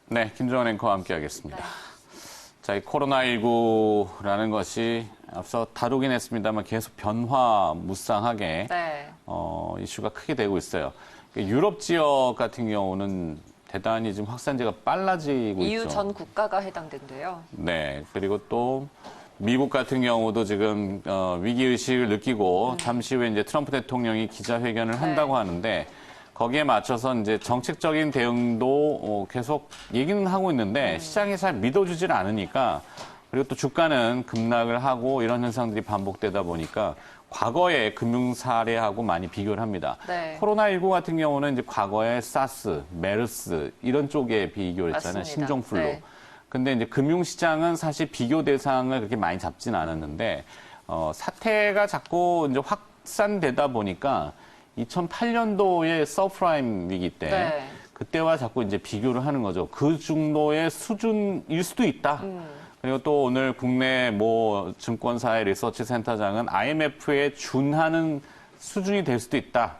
네, 김정은 앵커와 함께하겠습니다. 네. 자, 이 코로나19라는 것이 앞서 다루긴 했습니다만 계속 변화무쌍하게 네. 이슈가 크게 되고 있어요. 유럽 지역 같은 경우는 대단히 지금 확산세가 빨라지고 EU 있죠. 전 국가가 해당된대요. 네, 그리고 또 미국 같은 경우도 지금 위기의식을 느끼고 잠시 후에 이제 트럼프 대통령이 기자회견을 한다고 하는데 거기에 맞춰서 이제 정책적인 대응도 계속 얘기는 하고 있는데 시장이 잘 믿어주질 않으니까 그리고 또 주가는 급락을 하고 이런 현상들이 반복되다 보니까 과거의 금융 사례하고 많이 비교를 합니다. 네. 코로나19 같은 경우는 이제 과거의 사스, 메르스 이런 쪽에 비교를 했잖아요. 맞습니다. 신종플루. 네. 근데 이제 금융시장은 사실 비교 대상을 그렇게 많이 잡진 않았는데, 사태가 자꾸 이제 확산되다 보니까 2008년도의 서프라임 위기 때, 네. 그때와 자꾸 이제 비교를 하는 거죠. 그 정도의 수준일 수도 있다. 그리고 또 오늘 국내 뭐 증권사의 리서치 센터장은 IMF에 준하는 수준이 될 수도 있다.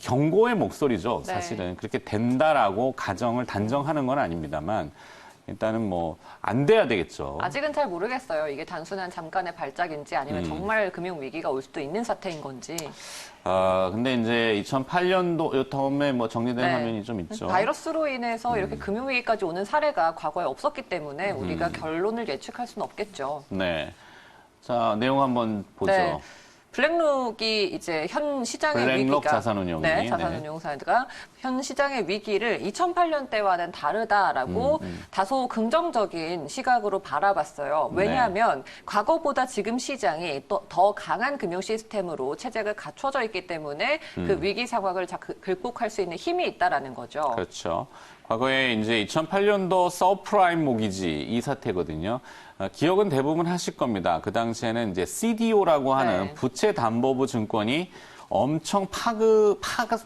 경고의 목소리죠. 사실은. 네. 그렇게 된다라고 가정을 단정하는 건 아닙니다만, 일단은 뭐 안 돼야 되겠죠. 아직은 잘 모르겠어요. 이게 단순한 잠깐의 발작인지 아니면 정말 금융 위기가 올 수도 있는 사태인 건지. 근데 이제 2008년도 처음에 뭐 정리된 네. 화면이 좀 있죠. 바이러스로 인해서 이렇게 금융 위기까지 오는 사례가 과거에 없었기 때문에 우리가 결론을 예측할 수는 없겠죠. 네. 자, 내용 한번 보죠. 네. 블랙록이 이제 현 시장의 블랙록 위기가 자산운용이. 네, 자산운용사가 현 시장의 위기를 2008년 때와는 다르다라고 다소 긍정적인 시각으로 바라봤어요. 왜냐하면 과거보다 지금 시장이 또 더 강한 금융 시스템으로 체제가 갖춰져 있기 때문에 그 위기 상황을 극복할 수 있는 힘이 있다라는 거죠. 그렇죠. 과거에 이제 2008년도 서프라임 모기지 이 사태거든요. 기억은 대부분 하실 겁니다. 그 당시에는 이제 CDO라고 하는 네. 부채 담보부 증권이 엄청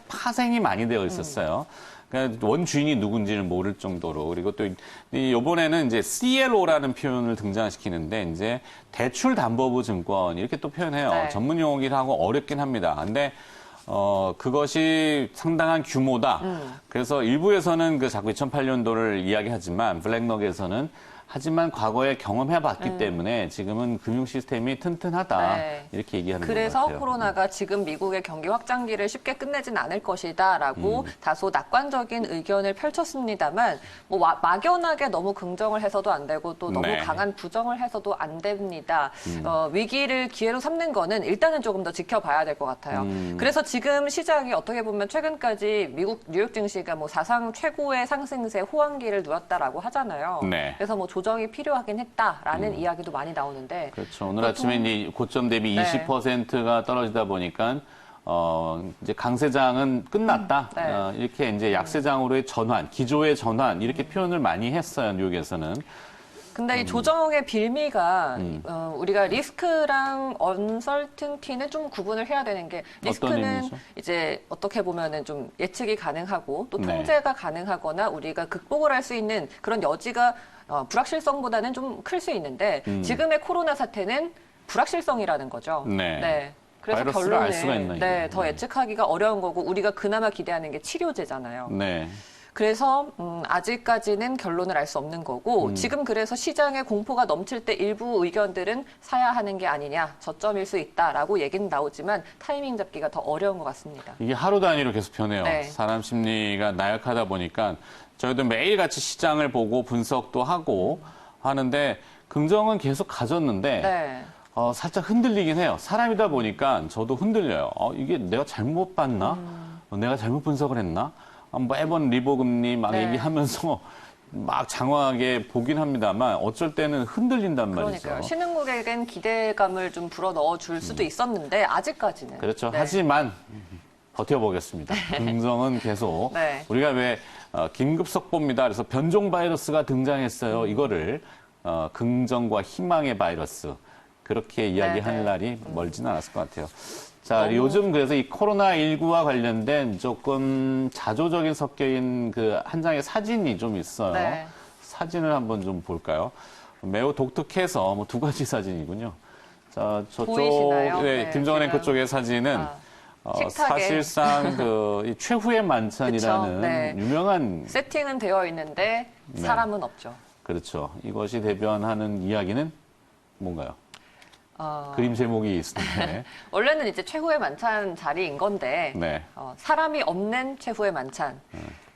파생이 많이 되어 있었어요. 그러니까 원 주인이 누군지를 모를 정도로. 그리고 또 이번에는 이제 CLO라는 표현을 등장시키는데 이제 대출 담보부 증권 이렇게 또 표현해요. 네. 전문 용어기를 하고 어렵긴 합니다. 근데 그것이 상당한 규모다. 그래서 일부에서는 그 자꾸 2008년도를 이야기하지만 블랙록에서는 하지만 과거에 경험해봤기 때문에 지금은 금융 시스템이 튼튼하다. 네. 이렇게 얘기하는 것 그래서 같아요. 코로나가 지금 미국의 경기 확장기를 쉽게 끝내진 않을 것이다라고 다소 낙관적인 의견을 펼쳤습니다만 뭐 막연하게 너무 긍정을 해서도 안 되고 또 너무 네. 강한 부정을 해서도 안 됩니다. 위기를 기회로 삼는 거는 일단은 조금 더 지켜봐야 될 것 같아요. 그래서 지금 시장이 어떻게 보면 최근까지 미국 뉴욕 증시가 뭐 사상 최고의 상승세 호황기를 누렸다라고 하잖아요. 네. 그래서 뭐 조정이 필요하긴 했다라는 이야기도 많이 나오는데 그렇죠. 오늘 아침에 이제 고점 대비 네. 20%가 떨어지다 보니까 이제 강세장은 끝났다. 네. 이렇게 이제 약세장으로의 전환, 기조의 전환 이렇게 표현을 많이 했어요. 뉴욕에서는. 근데 이 조정의 빌미가 우리가 리스크랑 언설튼티는 좀 구분을 해야 되는 게 어떤 리스크는 의미죠? 이제 어떻게 보면은 좀 예측이 가능하고 또 네. 통제가 가능하거나 우리가 극복을 할 수 있는 그런 여지가 불확실성보다는 좀 클 수 있는데 지금의 코로나 사태는 불확실성이라는 거죠. 네. 그래서 바이러스를 결론을 알 수가 있나, 이게. 더 예측하기가 어려운 거고 우리가 그나마 기대하는 게 치료제잖아요. 네. 그래서 아직까지는 결론을 알 수 없는 거고 지금 그래서 시장에 공포가 넘칠 때 일부 의견들은 사야 하는 게 아니냐 저점일 수 있다라고 얘기는 나오지만 타이밍 잡기가 더 어려운 것 같습니다. 이게 하루 단위로 계속 변해요. 네. 사람 심리가 나약하다 보니까 저희도 매일같이 시장을 보고 분석도 하고 하는데 긍정은 계속 가졌는데 네. 살짝 흔들리긴 해요. 사람이다 보니까 저도 흔들려요. 이게 내가 잘못 봤나? 내가 잘못 분석을 했나? 매번 리보 금리 막 네. 얘기하면서 막 장황하게 보긴 합니다만 어쩔 때는 흔들린단 말이죠. 그러니까요. 신흥국에겐 기대감을 좀 불어 넣어 줄 수도 있었는데 아직까지는. 그렇죠. 네. 하지만 버텨보겠습니다. 긍정은 계속. 네. 우리가 왜 긴급 속보입니다. 그래서 변종 바이러스가 등장했어요. 이거를 긍정과 희망의 바이러스 그렇게 이야기하는 네. 날이 멀지는 않았을 것 같아요. 자, 요즘 그래서 이 코로나19와 관련된 조금 자조적인 섞여있는 그 한 장의 사진이 좀 있어요. 네. 사진을 한번 좀 볼까요? 매우 독특해서 뭐 두 가지 사진이군요. 자, 저쪽, 보이시나요? 네, 네, 김정은 앵커 지금. 쪽의 사진은 식탁에. 사실상 이 최후의 만찬이라는 그쵸, 네. 유명한 세팅은 되어 있는데 네. 사람은 없죠. 그렇죠. 이것이 대변하는 이야기는 뭔가요? 어, 그림 제목이 있는데 원래는 이제 최후의 만찬 자리인 건데 네. 사람이 없는 최후의 만찬.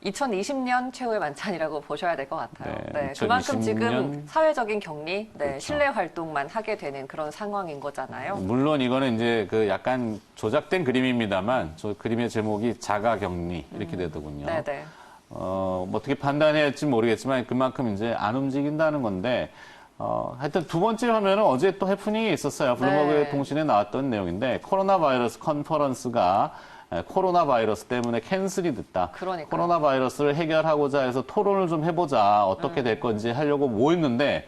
2020년 최후의 만찬이라고 보셔야 될 것 같아요. 네, 네, 그만큼 2020년 지금 사회적인 격리, 네, 그렇죠. 실내 활동만 하게 되는 그런 상황인 거잖아요. 물론 이거는 이제 약간 조작된 그림입니다만 저 그림의 제목이 자가격리 이렇게 되더군요. 네네. 뭐 어떻게 판단해야 할지 모르겠지만 그만큼 이제 안 움직인다는 건데 하여튼 두 번째 화면은 어제 또 해프닝이 있었어요. 블룸버그 네. 통신에 나왔던 내용인데 코로나 바이러스 컨퍼런스가 코로나 바이러스 때문에 캔슬이 됐다. 그러니까요. 코로나 바이러스를 해결하고자 해서 토론을 좀 해보자. 어떻게 될 건지 하려고 모였는데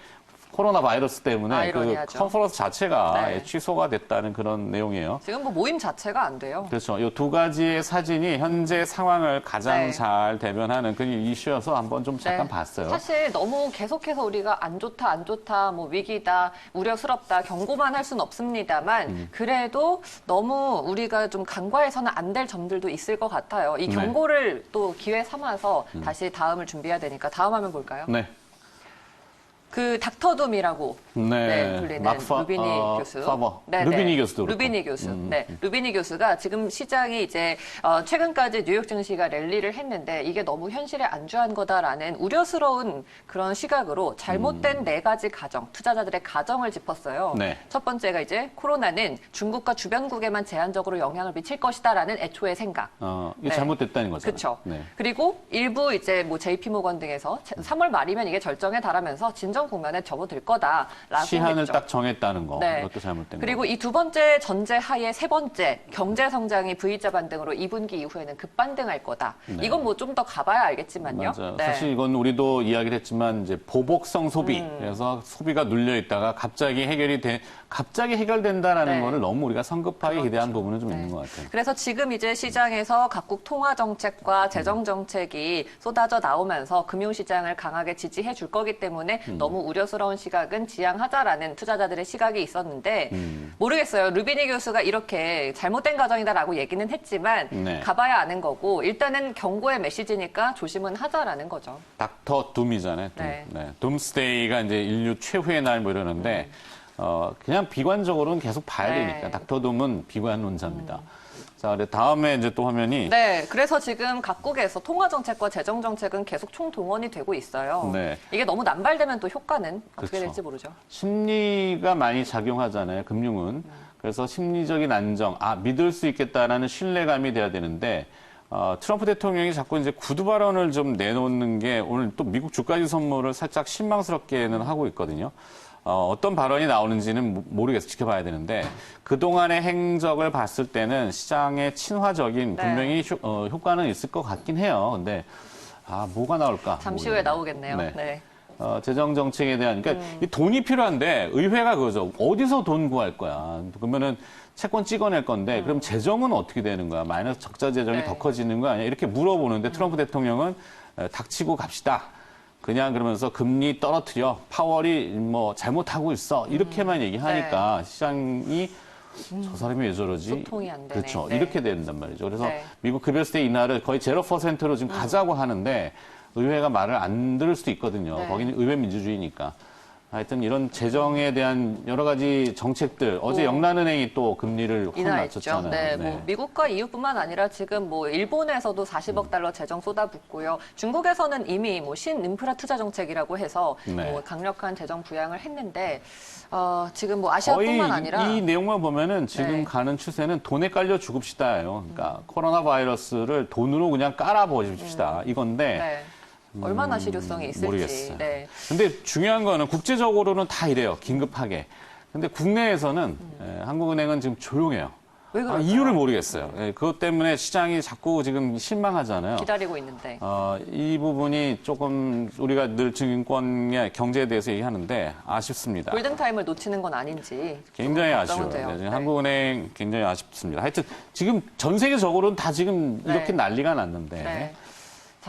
코로나 바이러스 때문에 그 아이러니하죠. 컨퍼런스 자체가 네. 취소가 됐다는 그런 내용이에요. 지금 뭐 모임 자체가 안 돼요. 그렇죠. 이 두 가지의 사진이 현재 상황을 가장 네. 잘 대변하는 그 이슈여서 한번 좀 잠깐 네. 봤어요. 사실 너무 계속해서 우리가 안 좋다, 뭐 위기다, 우려스럽다, 경고만 할 수는 없습니다만 그래도 너무 우리가 좀 간과해서는 안 될 점들도 있을 것 같아요. 이 네. 경고를 또 기회 삼아서 다시 다음을 준비해야 되니까 다음 화면 볼까요? 네. 그 닥터둠이라고 네. 불리는 마크 루비니 교수. 파버. 네, 루비니 네. 교수도 그렇고. 루비니 교수. 네, 루비니 교수가 지금 시장이 이제 최근까지 뉴욕 증시가 랠리를 했는데 이게 너무 현실에 안주한 거다라는 우려스러운 그런 시각으로 잘못된 네 가지 가정, 투자자들의 가정을 짚었어요. 네. 첫 번째가 이제 코로나는 중국과 주변국에만 제한적으로 영향을 미칠 것이다라는 애초의 생각. 이게 네. 잘못됐다는 거잖아요. 그렇죠. 네. 그리고 일부 이제 뭐 JP모건 등에서 3월 말이면 이게 절정에 달하면서 진정 국면에 접어들 거다라고 시한을 했죠. 딱 정했다는 거. 네. 이것도 잘못된 거. 그리고 이 두 번째 전제 하에 세 번째 경제 성장이 V자 반등으로 2분기 이후에는 급반등할 거다. 네. 이건 뭐 좀 더 가봐야 알겠지만요. 맞아요. 네. 사실 이건 우리도 이야기를 했지만 이제 보복성 소비. 그래서 소비가 눌려 있다가 갑자기 해결된다라는 네. 거를 너무 우리가 성급하게 그렇죠. 기대한 부분은 좀 네. 있는 것 같아요. 그래서 지금 이제 시장에서 각국 통화 정책과 재정 정책이 쏟아져 나오면서 금융 시장을 강하게 지지해 줄 거기 때문에 너무 우려스러운 시각은 지양하자라는 투자자들의 시각이 있었는데 모르겠어요. 루비니 교수가 이렇게 잘못된 가정이다라고 얘기는 했지만 네. 가봐야 아는 거고 일단은 경고의 메시지니까 조심은 하자라는 거죠. 닥터 둠이잖아요. 둠. 네. 둠스데이가 이제 인류 최후의 날 뭐 이러는데 그냥 비관적으로는 계속 봐야 네. 되니까 닥터 둠은 비관론자입니다. 자, 근데 다음에 이제 또 화면이 네, 그래서 지금 각국에서 통화 정책과 재정 정책은 계속 총동원이 되고 있어요. 네. 이게 너무 남발되면 또 효과는 어떻게 그렇죠. 될지 모르죠. 심리가 많이 작용하잖아요. 금융은. 그래서 심리적인 안정, 믿을 수 있겠다라는 신뢰감이 돼야 되는데 트럼프 대통령이 자꾸 이제 구두 발언을 좀 내놓는 게 오늘 또 미국 주가지 선물을 살짝 실망스럽게는 하고 있거든요. 어떤 발언이 나오는지는 모르겠어요. 지켜봐야 되는데 그동안의 행적을 봤을 때는 시장에 친화적인 네. 분명히 효과는 있을 것 같긴 해요. 근데 뭐가 나올까? 잠시 후에 모르겠네요. 나오겠네요. 네. 네. 재정 정책에 대한 그러니까 이 돈이 필요한데 의회가 그거죠. 어디서 돈 구할 거야? 그러면은 채권 찍어낼 건데 그럼 재정은 어떻게 되는 거야? 마이너스 적자 재정이 네. 더 커지는 거 아니야? 이렇게 물어보는데 트럼프 대통령은 닥치고 갑시다. 그냥 그러면서 금리 떨어뜨려. 파월이 뭐 잘못하고 있어. 이렇게만 얘기하니까 시장이 저 사람이 왜 저러지? 소통이 안 되네. 그렇죠. 네. 이렇게 된단 말이죠. 그래서 네. 미국 급여스테 인하를 거의 0%로 지금 가자고 하는데 의회가 말을 안 들을 수도 있거든요. 네. 거기는 의회 민주주의니까. 하여튼 이런 재정에 대한 여러 가지 정책들. 어제 영란은행이 또 금리를 확 인하했죠. 낮췄잖아요. 네, 뭐 미국과 EU뿐만 아니라 지금 뭐 일본에서도 40억 달러 재정 쏟아붓고요. 중국에서는 이미 뭐 신인프라 투자 정책이라고 해서 네. 뭐 강력한 재정 부양을 했는데 지금 뭐 아시아뿐만 거의 아니라 이 내용만 보면은 지금 네. 가는 추세는 돈에 깔려 죽읍시다예요. 그러니까 코로나 바이러스를 돈으로 그냥 깔아버립시다. 이건데 네. 얼마나 실효성이 있을지. 모르겠어요. 네. 근데 중요한 거는 국제적으로는 다 이래요. 긴급하게. 근데 국내에서는 한국은행은 지금 조용해요. 왜 그럴까요? 이유를 모르겠어요. 그것 때문에 시장이 자꾸 지금 실망하잖아요. 기다리고 있는데. 이 부분이 조금 우리가 늘 증권의 경제에 대해서 얘기하는데 아쉽습니다. 골든타임을 놓치는 건 아닌지. 굉장히 조금 아쉬워요. 걱정은 돼요. 네, 지금 네. 한국은행 굉장히 아쉽습니다. 하여튼 지금 전 세계적으로는 다 지금 네. 이렇게 난리가 났는데. 네.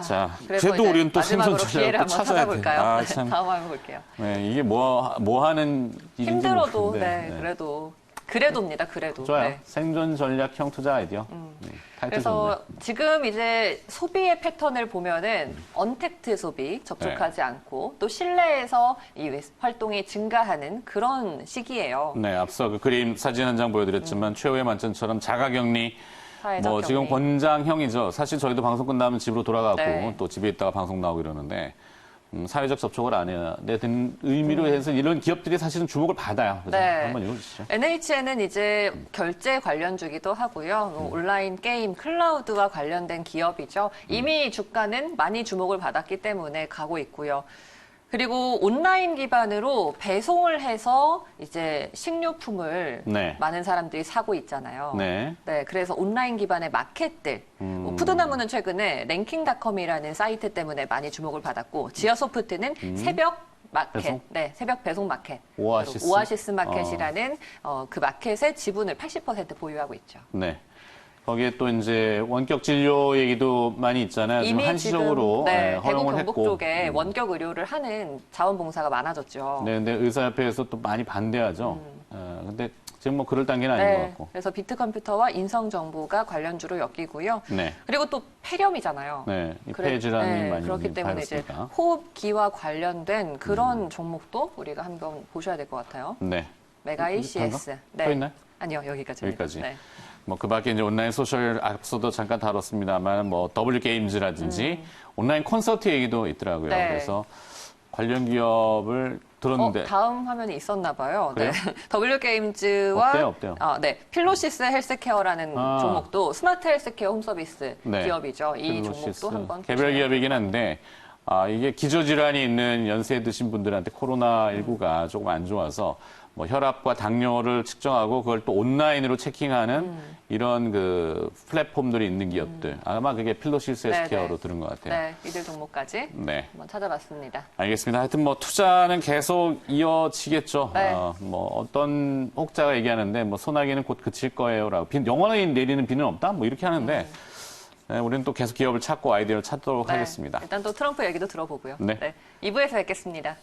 자, 그래서 그래도 이제 우리는 또 마지막으로 생선 기회를 전략을 또 한번 찾아야 돼. 찾아볼까요? 네, 참. 다음 한번 볼게요. 네, 이게 뭐 하는 일인지 힘들어도 모르겠는데. 네, 그래도 그래도입니다. 그래도. 좋아요. 네. 생존 전략형 투자 아이디어. 네, 타이틀 좋네. 그래서 지금 이제 소비의 패턴을 보면은 언택트 소비, 접촉하지 않고 또 실내에서 이 활동이 증가하는 그런 시기예요. 네, 앞서 그 그림 사진 한 장 보여드렸지만 최후의 만찬처럼 자가격리, 사회적 뭐 지금 격리. 권장형이죠. 사실 저희도 방송 끝나면 집으로 돌아가고 네. 또 집에 있다가 방송 나오고 이러는데 사회적 접촉을 안 해야 되는 의미로 해서 이런 기업들이 사실은 주목을 받아요. 그래서 네. 한번 읽어주시죠. NHN은 이제 결제 관련주기도 하고요. 온라인 게임, 클라우드와 관련된 기업이죠. 이미 주가는 많이 주목을 받았기 때문에 가고 있고요. 그리고 온라인 기반으로 배송을 해서 이제 식료품을 네. 많은 사람들이 사고 있잖아요. 네. 네, 그래서 온라인 기반의 마켓들. 뭐 푸드나무는 최근에 랭킹닷컴이라는 사이트 때문에 많이 주목을 받았고, 지어소프트는 새벽 마켓, 배송? 네, 새벽 배송 마켓, 오아시스? 오아시스 마켓이라는 그 마켓의 지분을 80% 보유하고 있죠. 네. 거기에 또 이제 원격 진료 얘기도 많이 있잖아요. 지금 이미 한시적으로 지금 네, 대구 허용을 경북 했고. 쪽에 원격 의료를 하는 자원봉사가 많아졌죠. 네, 근데 의사협회에서 또 많이 반대하죠. 근데 지금 뭐 그럴 단계는 아닌 것 네, 같고. 그래서 비트컴퓨터와 인성정보가 관련주로 엮이고요. 네. 그리고 또 폐렴이잖아요. 네, 이 폐 질환이 많이 그렇기 때문에 이제 밝았으니까. 호흡기와 관련된 그런 종목도 우리가 한번 보셔야 될 것 같아요. 네. 메가 ACS. 또 있나요? 아니요, 여기까지. 여기까지. 네. 뭐 그 밖에 이제 온라인 소셜 앞서도 잠깐 다뤘습니다만 뭐 더블유 게임즈라든지 온라인 콘서트 얘기도 있더라고요. 네. 그래서 관련 기업을 들었는데 다음 화면이 있었나 봐요. 네. 그래요? W 게임즈와 없대요. 네. 필로시스 헬스케어라는 종목도 스마트 헬스케어 홈서비스 네. 기업이죠. 이 필로시스. 종목도 한번 개별 보셔야 기업이긴 한데 이게 기저질환이 있는 연세 드신 분들한테 코로나19가 조금 안 좋아서 뭐 혈압과 당뇨를 측정하고 그걸 또 온라인으로 체킹하는 이런 그 플랫폼들이 있는 기업들. 아마 그게 필로시스 네, 헬스케어로 네. 들은 것 같아요. 네, 이들 종목까지 네. 한번 찾아봤습니다. 알겠습니다. 하여튼 뭐 투자는 계속 이어지겠죠. 네. 뭐 어떤 혹자가 얘기하는데 뭐 소나기는 곧 그칠 거예요라고. 영원히 내리는 비는 없다. 뭐 이렇게 하는데 네, 우리는 또 계속 기업을 찾고 아이디어를 찾도록 네, 하겠습니다. 일단 또 트럼프 얘기도 들어보고요. 네. 2부에서 뵙겠습니다.